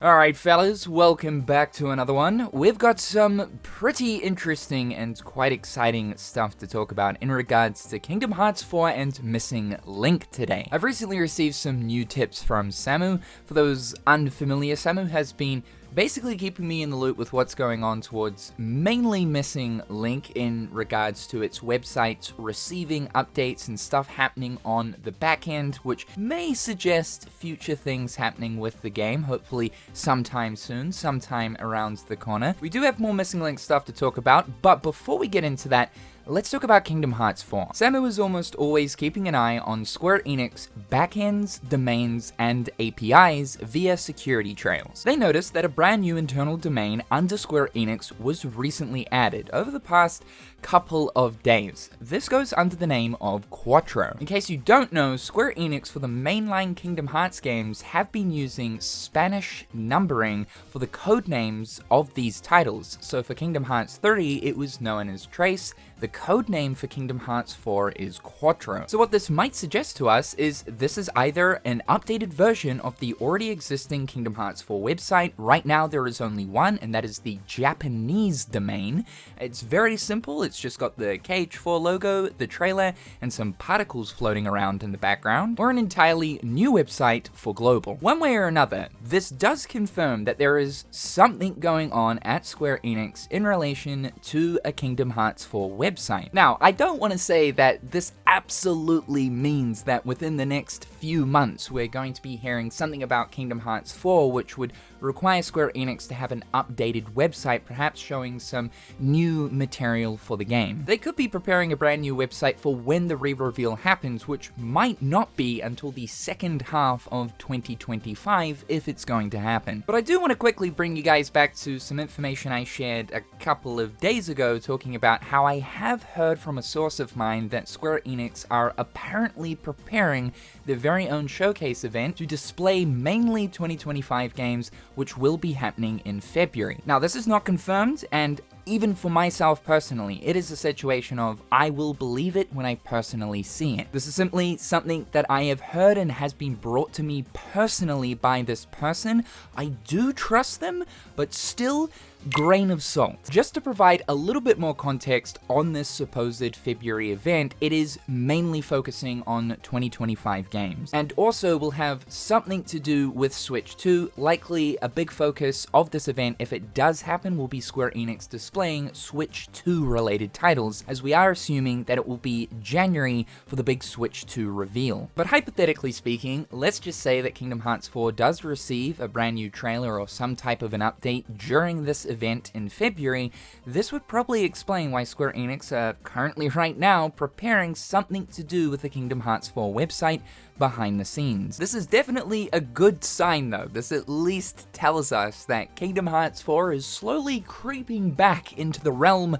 Alright fellas, welcome back to another one. We've got some pretty interesting and quite exciting stuff to talk about in regards to Kingdom Hearts 4 and Missing Link today. I've recently received some new tips from Samu. For those unfamiliar, Samu has been basically keeping me in the loop with what's going on towards mainly Missing Link in regards to its website receiving updates and stuff happening on the back end, which may suggest future things happening with the game, hopefully sometime soon, sometime around the corner. We do have more Missing Link stuff to talk about, but before we get into that, let's talk about Kingdom Hearts 4. Samu is almost always keeping an eye on Square Enix backends, domains, and APIs via security trails. They noticed that a brand new internal domain under Square Enix was recently added over the past couple of days. This goes under the name of Quattro. In case you don't know, Square Enix for the mainline Kingdom Hearts games have been using Spanish numbering for the code names of these titles. So for Kingdom Hearts 3, it was known as Trace. The code name for Kingdom Hearts 4 is Quattro. So what this might suggest to us is this is either an updated version of the already existing Kingdom Hearts 4 website. Right now there is only one, and that is the Japanese domain. It's very simple. It's just got the KH4 logo, the trailer, and some particles floating around in the background, or an entirely new website for global. One way or another, this does confirm that there is something going on at Square Enix in relation to a Kingdom Hearts 4 website. Now, I don't want to say that this absolutely means that within the next few months we're going to be hearing something about Kingdom Hearts 4, which would require Square Enix to have an updated website, perhaps showing some new material for the game. They could be preparing a brand new website for when the re-reveal happens, which might not be until the second half of 2025 if it's going to happen. But I do want to quickly bring you guys back to some information I shared a couple of days ago talking about how I have heard from a source of mine that Square Enix are apparently preparing their very own showcase event to display mainly 2025 games, which will be happening in February. Now, this is not confirmed, and even for myself personally, it is a situation of I will believe it when I personally see it. This is simply something that I have heard and has been brought to me personally by this person. I do trust them, but still, grain of salt. Just to provide a little bit more context on this supposed February event, it is mainly focusing on 2025 games, and also will have something to do with Switch 2. Likely a big focus of this event, if it does happen, will be Square Enix displaying Switch 2 related titles, as we are assuming that it will be January for the big Switch 2 reveal. But hypothetically speaking, let's just say that Kingdom Hearts 4 does receive a brand new trailer or some type of an update during this event in February. This would probably explain why Square Enix are currently right now preparing something to do with the Kingdom Hearts 4 website behind the scenes. This is definitely a good sign though. This at least tells us that Kingdom Hearts 4 is slowly creeping back into the realm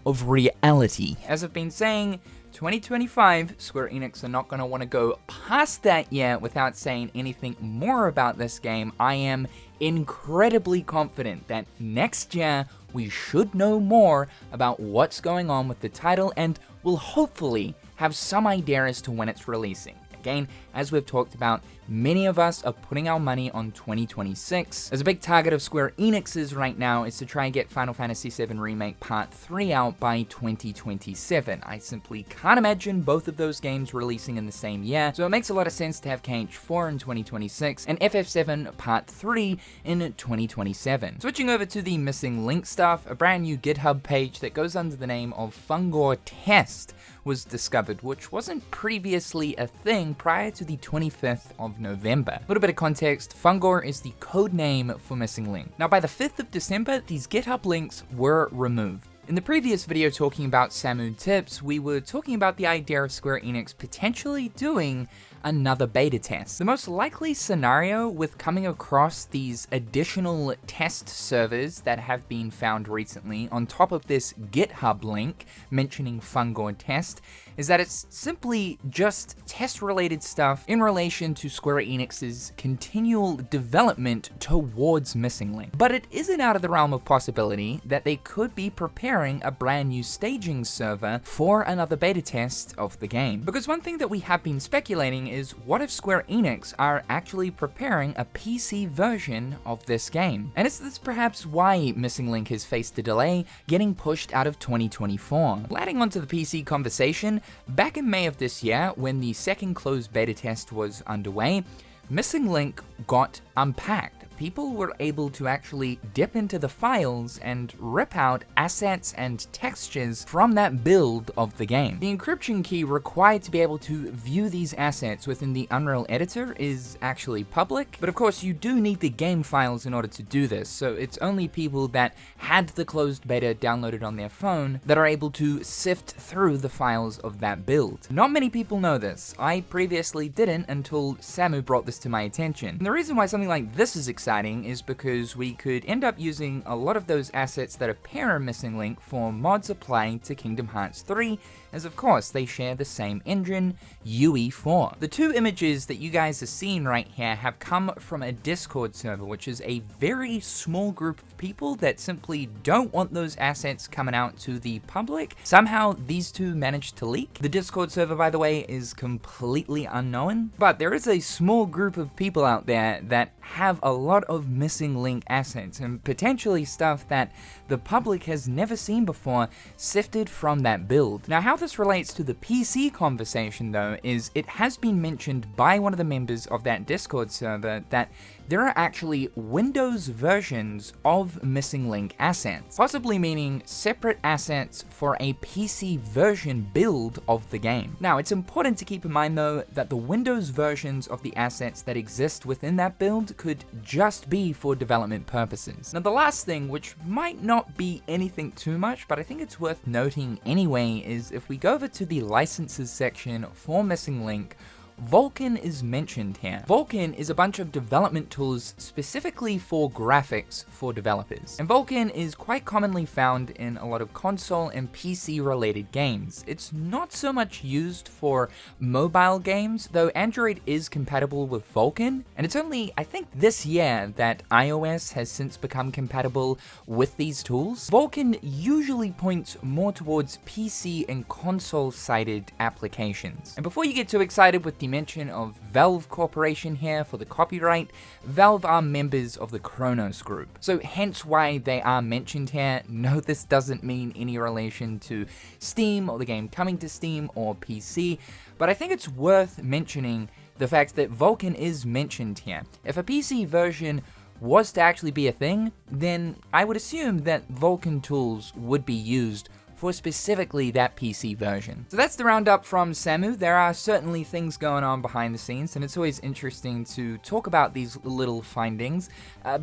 of reality. As I've been saying, 2025, Square Enix are not going to want to go past that yet without saying anything more about this game. I am incredibly confident that next year we should know more about what's going on with the title, and will hopefully have some idea as to when it's releasing. Again, as we've talked about, many of us are putting our money on 2026. As a big target of Square Enix's right now is to try and get Final Fantasy VII Remake Part 3 out by 2027. I simply can't imagine both of those games releasing in the same year, so it makes a lot of sense to have KH4 in 2026 and FF7 Part 3 in 2027. Switching over to the Missing Link stuff, a brand new GitHub page that goes under the name of Fungo Test was discovered, which wasn't previously a thing prior to the 25th of November. A little bit of context, Fungo is the code name for Missing Link. Now, by the 5th of December, these GitHub links were removed. In the previous video talking about Samu tips, we were talking about the idea of Square Enix potentially doing another beta test. The most likely scenario with coming across these additional test servers that have been found recently on top of this GitHub link mentioning Fungo Test is that it's simply just test-related stuff in relation to Square Enix's continual development towards Missing Link. But it isn't out of the realm of possibility that they could be preparing a brand new staging server for another beta test of the game. Because one thing that we have been speculating is, what if Square Enix are actually preparing a PC version of this game? And is this perhaps why Missing Link has faced a delay, getting pushed out of 2024? Adding onto the PC conversation, back in May of this year, when the second closed beta test was underway, Missing Link got unpacked. People were able to actually dip into the files and rip out assets and textures from that build of the game. The encryption key required to be able to view these assets within the Unreal editor is actually public, but of course you do need the game files in order to do this, so it's only people that had the closed beta downloaded on their phone that are able to sift through the files of that build. Not many people know this. I previously didn't until Samu brought this to my attention. And the reason why something like this is exciting is because we could end up using a lot of those assets that appear in Missing Link for mods applying to Kingdom Hearts 3, as of course they share the same engine, UE4. The two images that you guys are seeing right here have come from a Discord server, which is a very small group of people that simply don't want those assets coming out to the public. Somehow these two managed to leak. The Discord server, by the way, is completely unknown, but there is a small group of people out there that have a lot of Missing Link assets and potentially stuff that the public has never seen before sifted from that build. Now, how this relates to the PC conversation though is it has been mentioned by one of the members of that Discord server that there are actually Windows versions of Missing Link assets, possibly meaning separate assets for a PC version build of the game. Now, it's important to keep in mind though that the Windows versions of the assets that exist within that build could just be for development purposes. Now, the last thing, which might not be anything too much, but I think it's worth noting anyway, is if we go over to the licenses section for Missing Link, Vulcan is mentioned here. Vulcan is a bunch of development tools specifically for graphics for developers. And Vulcan is quite commonly found in a lot of console and PC related games. It's not so much used for mobile games, though Android is compatible with Vulcan. And it's only, I think, this year that iOS has since become compatible with these tools. Vulcan usually points more towards PC and console-sided applications. And before you get too excited with the mention of Valve Corporation here for the copyright, Valve are members of the Kronos group, so hence why they are mentioned here. No, this doesn't mean any relation to Steam or the game coming to Steam or PC, but I think it's worth mentioning the fact that Vulcan is mentioned here. If a PC version was to actually be a thing, then I would assume that Vulcan tools would be used for specifically that PC version. So that's the roundup from Samu. There are certainly things going on behind the scenes, and it's always interesting to talk about these little findings.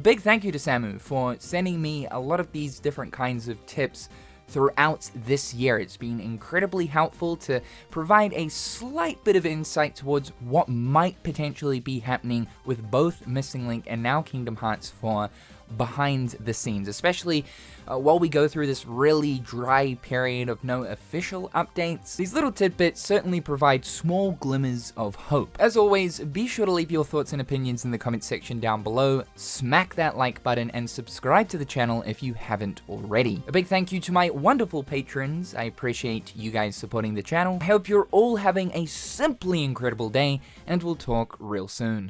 Big thank you to Samu for sending me a lot of these different kinds of tips throughout this year. It's been incredibly helpful to provide a slight bit of insight towards what might potentially be happening with both Missing Link and now Kingdom Hearts 4 behind the scenes, especially while we go through this really dry period of no official updates. These little tidbits certainly provide small glimmers of hope. As always, be sure to leave your thoughts and opinions in the comment section down below, smack that like button, and subscribe to the channel if you haven't already. A big thank you to my wonderful patrons. I appreciate you guys supporting the channel. I hope you're all having a simply incredible day, and we'll talk real soon.